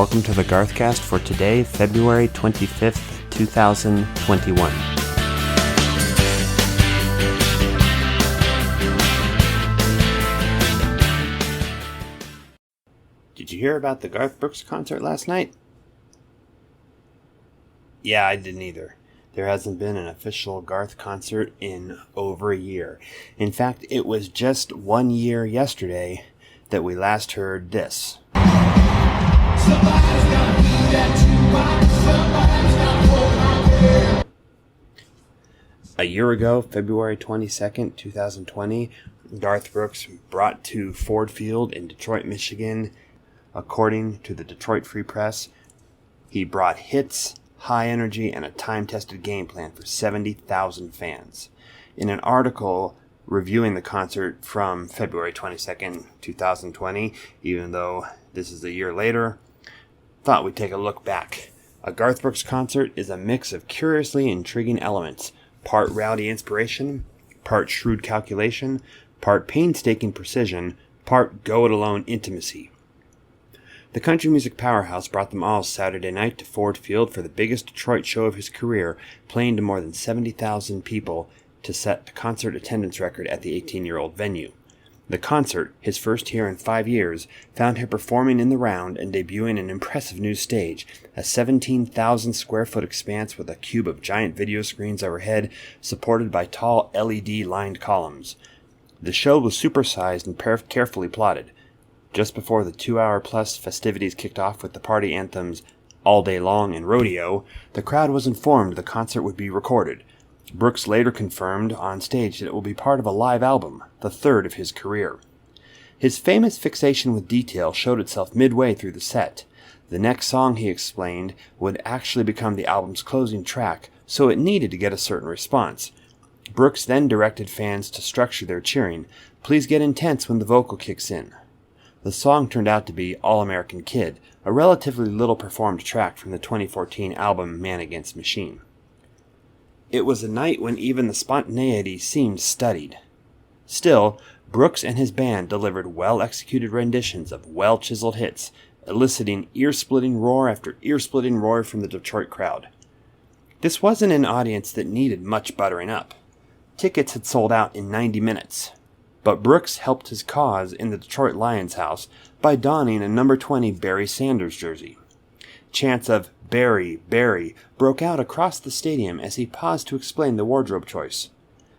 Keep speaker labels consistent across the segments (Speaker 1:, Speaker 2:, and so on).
Speaker 1: Welcome to the GarthCast for today, February 25th, 2021. Did you hear about the Garth Brooks concert last night? Yeah, I didn't either. There hasn't been an official Garth concert in over a year. In fact, it was just 1 year yesterday that we last heard this. A year ago, February 22nd, 2020, Garth Brooks brought to Ford Field in Detroit, Michigan. According to the Detroit Free Press, he brought hits, high energy, and a time-tested game plan for 70,000 fans. In an article reviewing the concert from February 22nd, 2020, even though this is a year later, thought we'd take a look back. A Garth Brooks concert is a mix of curiously intriguing elements, part rowdy inspiration, part shrewd calculation, part painstaking precision, part go-it-alone intimacy. The country music powerhouse brought them all Saturday night to Ford Field for the biggest Detroit show of his career, playing to more than 70,000 people to set a concert attendance record at the 18-year-old venue. The concert, his first here in 5 years, found him performing in the round and debuting an impressive new stage, a 17,000 square foot expanse with a cube of giant video screens overhead, supported by tall LED-lined columns. The show was supersized and carefully plotted. Just before the 2-hour-plus festivities kicked off with the party anthems All Day Long and Rodeo, the crowd was informed the concert would be recorded. Brooks later confirmed on stage that it will be part of a live album, the third of his career. His famous fixation with detail showed itself midway through the set. The next song, he explained, would actually become the album's closing track, so it needed to get a certain response. Brooks then directed fans to structure their cheering. Please get intense when the vocal kicks in. The song turned out to be All American Kid, a relatively little performed track from the 2014 album Man Against Machine. It was a night when even the spontaneity seemed studied. Still, Brooks and his band delivered well-executed renditions of well-chiseled hits, eliciting ear-splitting roar after ear-splitting roar from the Detroit crowd. This wasn't an audience that needed much buttering up. Tickets had sold out in 90 minutes. But Brooks helped his cause in the Detroit Lions house by donning a number 20 Barry Sanders jersey. Chants of "Barry, Barry" broke out across the stadium as he paused to explain the wardrobe choice.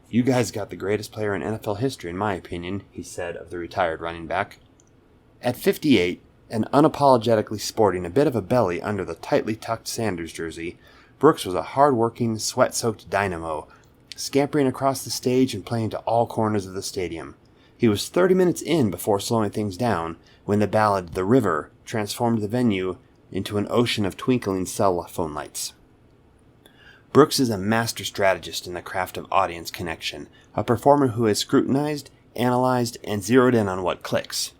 Speaker 1: "You guys got the greatest player in NFL history, in my opinion," he said of the retired running back. At 58, and unapologetically sporting a bit of a belly under the tightly tucked Sanders jersey, Brooks was a hard-working, sweat-soaked dynamo, scampering across the stage and playing to all corners of the stadium. He was 30 minutes in before slowing things down, when the ballad "The River" transformed the venue into an ocean of twinkling cell phone lights. Brooks is a master strategist in the craft of audience connection, a performer who has scrutinized, analyzed, and zeroed in on what clicks.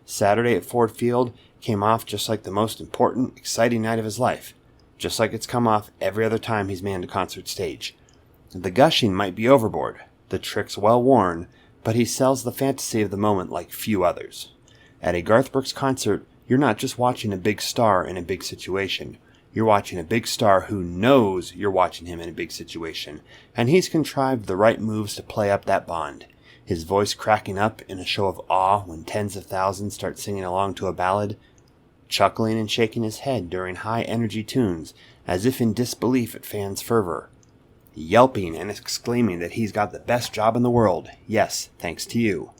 Speaker 1: Saturday at Ford Field came off just like the most important, exciting night of his life, just like it's come off every other time he's manned a concert stage. The gushing might be overboard, the tricks well worn, but he sells the fantasy of the moment like few others. At a Garth Brooks concert, you're not just watching a big star in a big situation. You're watching a big star who knows you're watching him in a big situation, and he's contrived the right moves to play up that bond. His voice cracking up in a show of awe when tens of thousands start singing along to a ballad, chuckling and shaking his head during high-energy tunes as if in disbelief at fans' fervor, yelping and exclaiming that he's got the best job in the world, yes, thanks to you.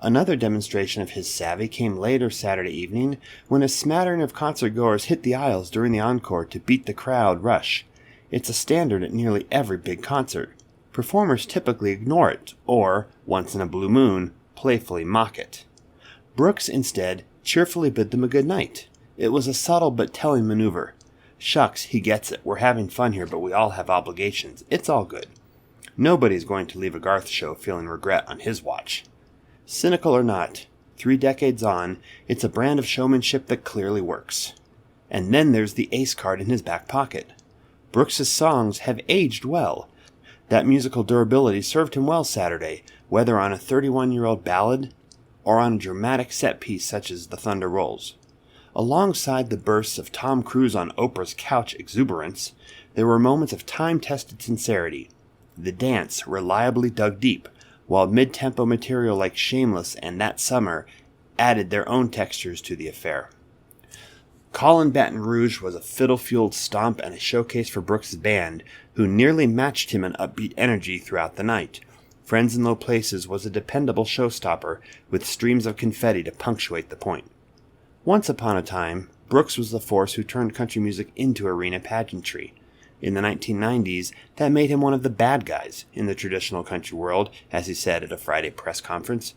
Speaker 1: Another demonstration of his savvy came later Saturday evening when a smattering of concertgoers hit the aisles during the encore to beat the crowd rush. It's a standard at nearly every big concert. Performers typically ignore it, or, once in a blue moon, playfully mock it. Brooks, instead, cheerfully bid them a good night. It was a subtle but telling maneuver. Shucks, he gets it. We're having fun here, but we all have obligations. It's all good. Nobody's going to leave a Garth show feeling regret on his watch. Cynical or not, 3 decades on, it's a brand of showmanship that clearly works. And then there's the ace card in his back pocket. Brooks's songs have aged well. That musical durability served him well Saturday, whether on a 31-year-old ballad or on a dramatic set piece such as The Thunder Rolls. Alongside the bursts of Tom Cruise on Oprah's couch exuberance, there were moments of time-tested sincerity. The Dance reliably dug deep, while mid-tempo material like Shameless and That Summer added their own textures to the affair. Call in Baton Rouge was a fiddle-fueled stomp and a showcase for Brooks' band, who nearly matched him in upbeat energy throughout the night. Friends in Low Places was a dependable showstopper, with streams of confetti to punctuate the point. Once upon a time, Brooks was the force who turned country music into arena pageantry. In the 1990s, that made him one of the bad guys in the traditional country world, as he said at a Friday press conference.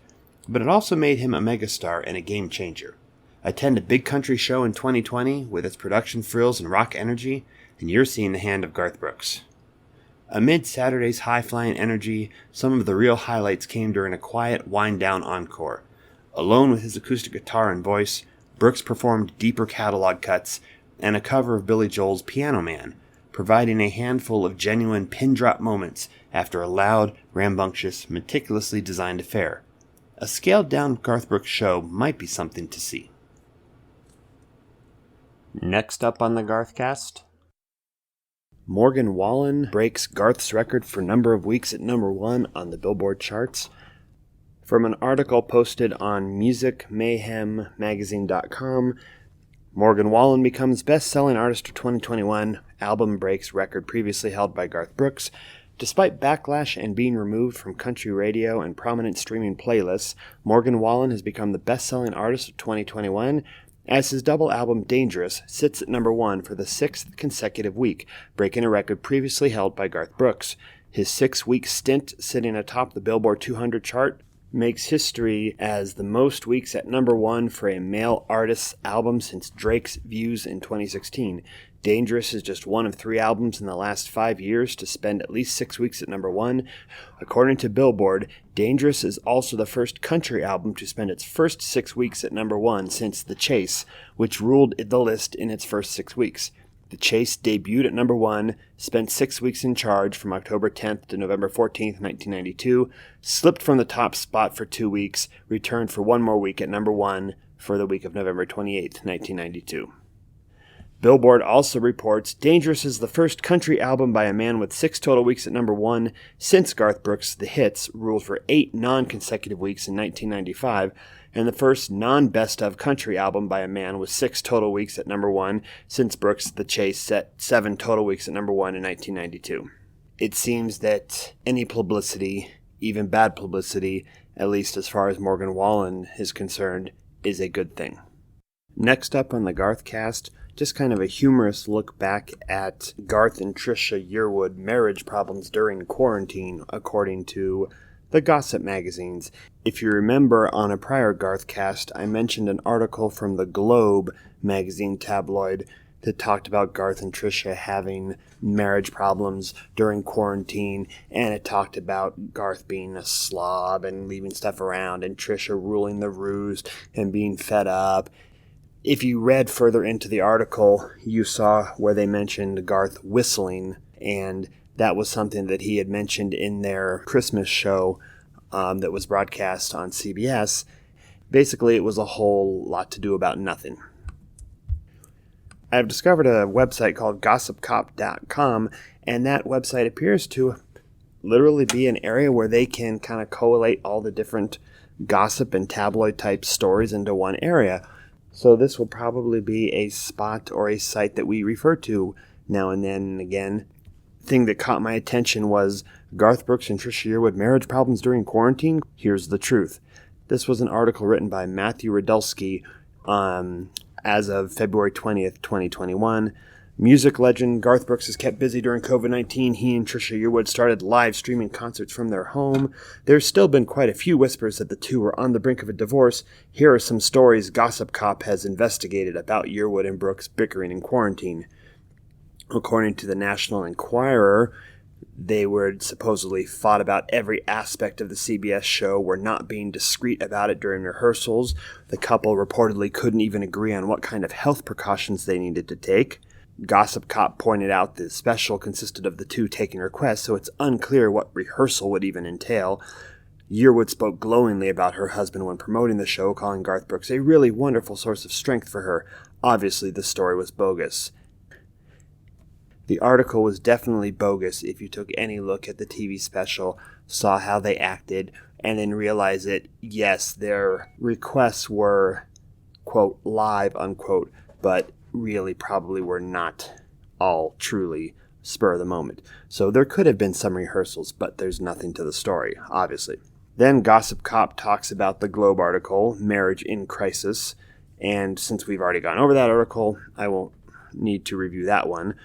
Speaker 1: But it also made him a megastar and a game changer. Attend a big country show in 2020 with its production frills and rock energy, and you're seeing the hand of Garth Brooks. Amid Saturday's high-flying energy, some of the real highlights came during a quiet, wind-down encore. Alone with his acoustic guitar and voice, Brooks performed deeper catalog cuts and a cover of Billy Joel's Piano Man, providing a handful of genuine pin-drop moments after a loud, rambunctious, meticulously designed affair. A scaled-down Garth Brooks show might be something to see. Next up on the GarthCast, Morgan Wallen breaks Garth's record for number of weeks at number 1 on the Billboard charts. From an article posted on musicmayhemmagazine.com, Morgan Wallen becomes best-selling artist of 2021, album breaks record previously held by Garth Brooks. Despite backlash and being removed from country radio and prominent streaming playlists, Morgan Wallen has become the best-selling artist of 2021, as his double album Dangerous sits at number 1 for the 6th consecutive week, breaking a record previously held by Garth Brooks. His 6-week stint sitting atop the Billboard 200 chart makes history as the most weeks at number 1 for a male artist's album since Drake's Views in 2016. Dangerous is just one of 3 albums in the last 5 years to spend at least 6 weeks at number 1. According to Billboard, Dangerous is also the first country album to spend its first 6 weeks at number 1 since The Chase, which ruled the list in its first 6 weeks. The Chase debuted at number 1, spent 6 weeks in charge from October 10th to November 14th, 1992, slipped from the top spot for 2 weeks, returned for one more week at number 1 for the week of November 28th, 1992. Billboard also reports Dangerous is the first country album by a man with 6 total weeks at number 1 since Garth Brooks' The Hits ruled for 8 non-consecutive weeks in 1995, and the first non-best-of country album by a man with 6 total weeks at number 1 since Brooks' The Chase set 7 total weeks at number 1 in 1992. It seems that any publicity, even bad publicity, at least as far as Morgan Wallen is concerned, is a good thing. Next up on the GarthCast, just kind of a humorous look back at Garth and Trisha Yearwood marriage problems during quarantine, according to the Gossip magazines. If you remember, on a prior GarthCast, I mentioned an article from the Globe magazine tabloid that talked about Garth and Trisha having marriage problems during quarantine, and it talked about Garth being a slob and leaving stuff around, and Trisha ruling the roost and being fed up. If you read further into the article, you saw where they mentioned Garth whistling, and that was something that he had mentioned in their Christmas show that was broadcast on CBS. Basically, it was a whole lot to do about nothing. I've discovered a website called GossipCop.com, and that website appears to literally be an area where they can kind of collate all the different gossip and tabloid-type stories into one area. So this will probably be a spot or a site that we refer to now and then and again. The thing that caught my attention was Garth Brooks and Trisha Yearwood marriage problems during quarantine. Here's the truth. This was an article written by Matthew Radulski as of February 20th, 2021. Music legend Garth Brooks is kept busy during COVID-19. He and Trisha Yearwood started live streaming concerts from their home. There's still been quite a few whispers that the two were on the brink of a divorce. Here are some stories Gossip Cop has investigated about Yearwood and Brooks bickering in quarantine. According to the National Enquirer, they were supposedly fought about every aspect of the CBS show, were not being discreet about it during rehearsals. The couple reportedly couldn't even agree on what kind of health precautions they needed to take. Gossip Cop pointed out the special consisted of the two taking requests, so it's unclear what rehearsal would even entail. Yearwood spoke glowingly about her husband when promoting the show, calling Garth Brooks a really wonderful source of strength for her. Obviously, the story was bogus. The article was definitely bogus if you took any look at the TV special, saw how they acted, and then realized that, yes, their requests were, quote, live, unquote, but really probably were not all truly spur of the moment. So there could have been some rehearsals, but there's nothing to the story, obviously. Then Gossip Cop talks about the Globe article, Marriage in Crisis, and since we've already gone over that article, I won't need to review that one.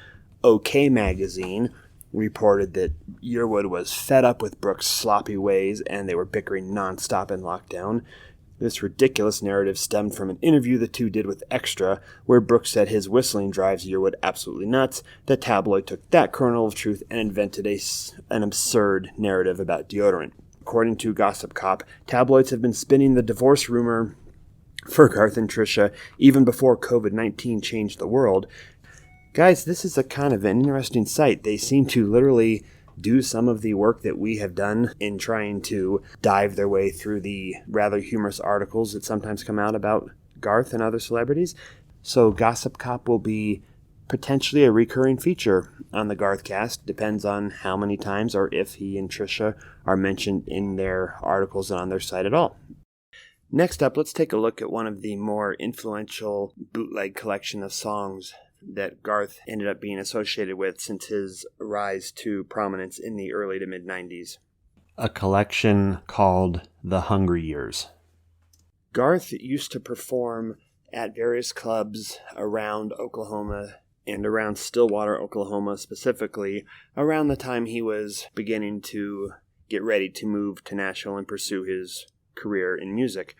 Speaker 1: OK Magazine reported that Yearwood was fed up with Brooks' sloppy ways and they were bickering nonstop in lockdown. This ridiculous narrative stemmed from an interview the two did with Extra, where Brooks said his whistling drives Yearwood absolutely nuts. The tabloid took that kernel of truth and invented an absurd narrative about deodorant. According to Gossip Cop, tabloids have been spinning the divorce rumor for Garth and Trisha even before COVID-19 changed the world. Guys, this is a kind of an interesting site. They seem to literally do some of the work that we have done in trying to dive their way through the rather humorous articles that sometimes come out about Garth and other celebrities. So Gossip Cop will be potentially a recurring feature on the GarthCast. Depends on how many times or if he and Trisha are mentioned in their articles and on their site at all. Next up, let's take a look at one of the more influential bootleg collection of songs that Garth ended up being associated with since his rise to prominence in the early to mid-90s. A collection called The Hungry Years. Garth used to perform at various clubs around Oklahoma and around Stillwater, Oklahoma specifically, around the time he was beginning to get ready to move to Nashville and pursue his career in music.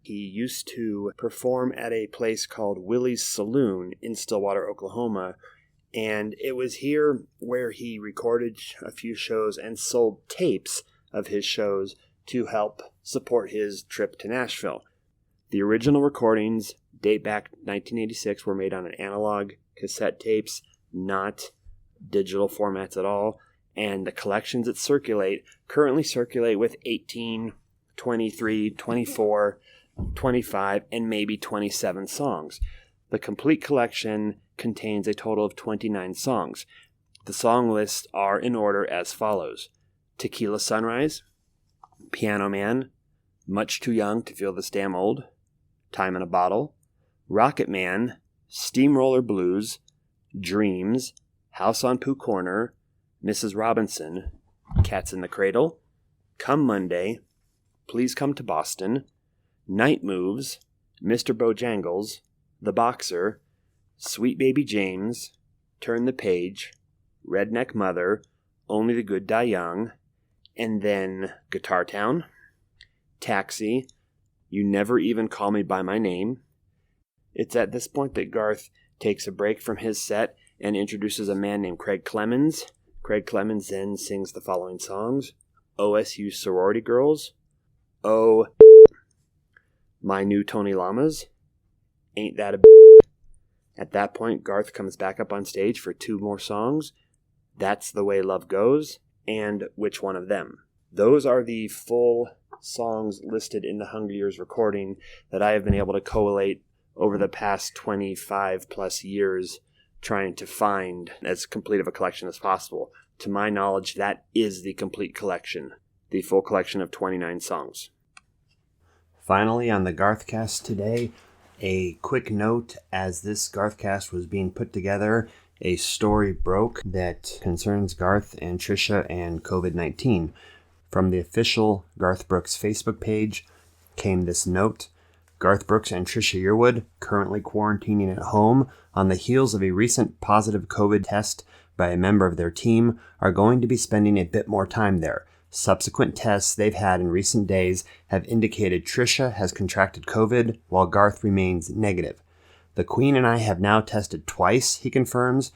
Speaker 1: He used to perform at a place called Willie's Saloon in Stillwater, Oklahoma, and it was here where he recorded a few shows and sold tapes of his shows to help support his trip to Nashville. The original recordings date back 1986, were made on an analog cassette tapes, not digital formats at all, and the collections that currently circulate with 18, 23, 24, 25, and maybe 27 songs. The complete collection contains a total of 29 songs. The song lists are in order as follows: Tequila Sunrise, Piano Man, Much Too Young to Feel This Damn Old, Time in a Bottle, Rocket Man, Steamroller Blues, Dreams, House on Pooh Corner, Mrs. Robinson, Cats in the Cradle, Come Monday, Please Come to Boston, Night Moves, Mr. Bojangles, The Boxer, Sweet Baby James, Turn the Page, Redneck Mother, Only the Good Die Young, and then Guitar Town, Taxi, You Never Even Call Me By My Name. It's at this point that Garth takes a break from his set and introduces a man named Craig Clemens. Craig Clemens then sings the following songs: OSU Sorority Girls, Oh, My New Tony Lamas, Ain't That a At that point, Garth comes back up on stage for two more songs: That's the Way Love Goes and Which One of Them. Those are the full songs listed in the Hungry Years recording that I have been able to collate over the past 25 plus years, trying to find as complete of a collection as possible. To my knowledge, that is the complete collection, the full collection of 29 songs. Finally, on the GarthCast today, a quick note: as this GarthCast was being put together, a story broke that concerns Garth and Trisha and COVID-19. From the official Garth Brooks Facebook page came this note: Garth Brooks and Trisha Yearwood, currently quarantining at home on the heels of a recent positive COVID test by a member of their team, are going to be spending a bit more time there. Subsequent tests they've had in recent days have indicated Trisha has contracted COVID while Garth remains negative. The Queen and I have now tested twice, he confirms,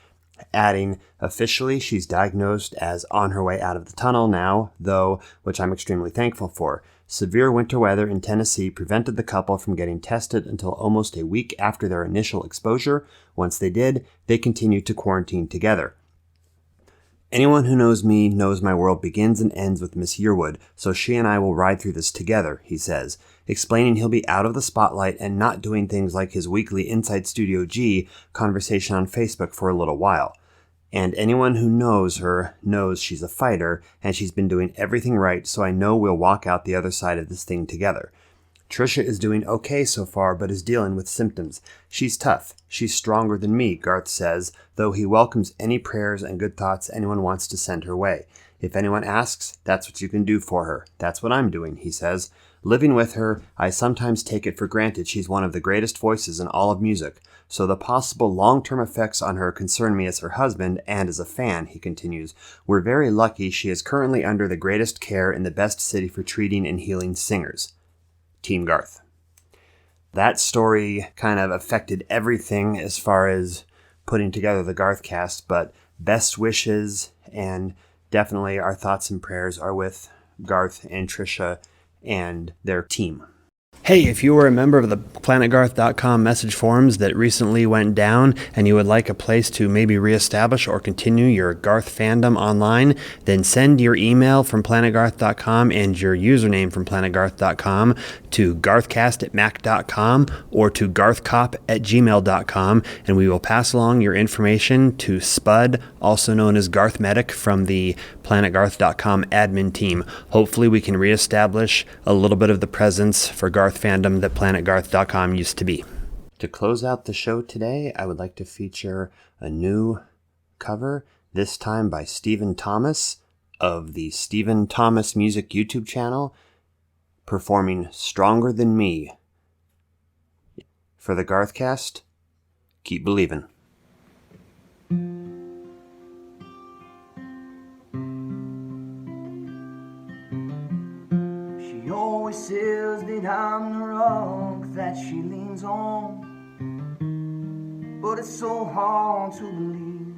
Speaker 1: adding, officially she's diagnosed as on her way out of the tunnel now, though, which I'm extremely thankful for. Severe winter weather in Tennessee prevented the couple from getting tested until almost a week after their initial exposure. Once they did, they continued to quarantine together. Anyone who knows me knows my world begins and ends with Miss Yearwood, so she and I will ride through this together, he says, explaining he'll be out of the spotlight and not doing things like his weekly Inside Studio G conversation on Facebook for a little while. And anyone who knows her knows she's a fighter, and she's been doing everything right, so I know we'll walk out the other side of this thing together. Trisha is doing okay so far, but is dealing with symptoms. She's tough. She's stronger than me, Garth says, though he welcomes any prayers and good thoughts anyone wants to send her way. If anyone asks, that's what you can do for her. That's what I'm doing, he says. Living with her, I sometimes take it for granted she's one of the greatest voices in all of music, so the possible long-term effects on her concern me as her husband and as a fan, he continues. We're very lucky she is currently under the greatest care in the best city for treating and healing singers. Team Garth. That story kind of affected everything as far as putting together the GarthCast, but best wishes and definitely our thoughts and prayers are with Garth and Trisha and their team. Hey, if you were a member of the PlanetGarth.com message forums that recently went down and you would like a place to maybe reestablish or continue your Garth fandom online, then send your email from PlanetGarth.com and your username from PlanetGarth.com to GarthCast@Mac.com or to GarthCop@gmail.com, and we will pass along your information to Spud, also known as Garth Medic, from the PlanetGarth.com admin team. Hopefully we can reestablish a little bit of the presence for Garth fandom that PlanetGarth.com used to be. To close out the show today, I would like to feature a new cover, this time by Stephen Thomas of the Stephen Thomas Music YouTube channel, performing Stronger Than Me. For the GarthCast, keep believing.
Speaker 2: She always says that I'm the rock that she leans on, but it's so hard to believe,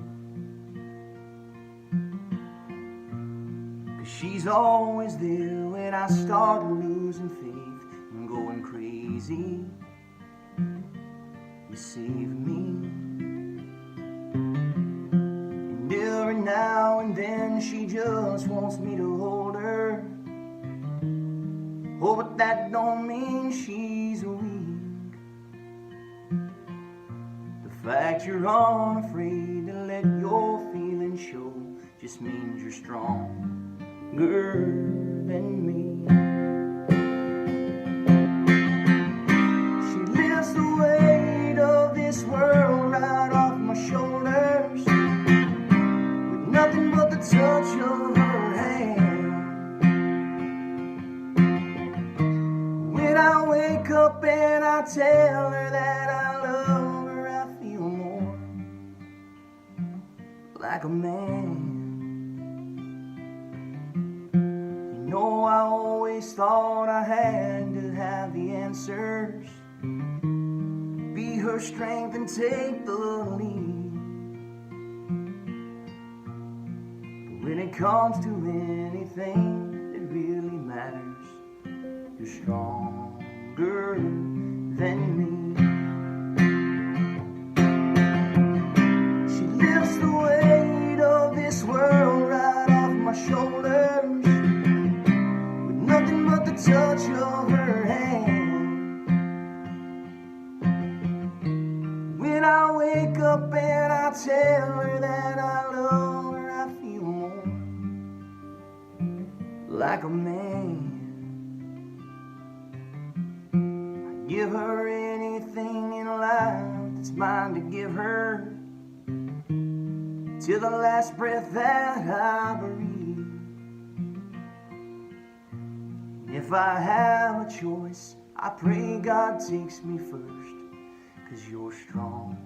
Speaker 2: 'cause she's always there when I start losing faith and going crazy. You save me, and every now and then she just wants me to hold her. Oh, but that don't mean she's weak. The fact you're unafraid to let your feelings show just means you're stronger than me. She lifts the weight of this world right off my shoulders with nothing but the touch of her hand. I wake up and I tell her that I love her, I feel more like a man. You know, I always thought I had to have the answers, be her strength and take the lead. But when it comes to anything that really matters, you're stronger than me. She lifts the weight of this world right off my shoulders with nothing but the touch of her hand. When I wake up and I tell her that I love her, I feel more like a man. Give her anything in life that's mine to give her, till the last breath that I breathe. If I have a choice, I pray God takes me first, 'cause you're stronger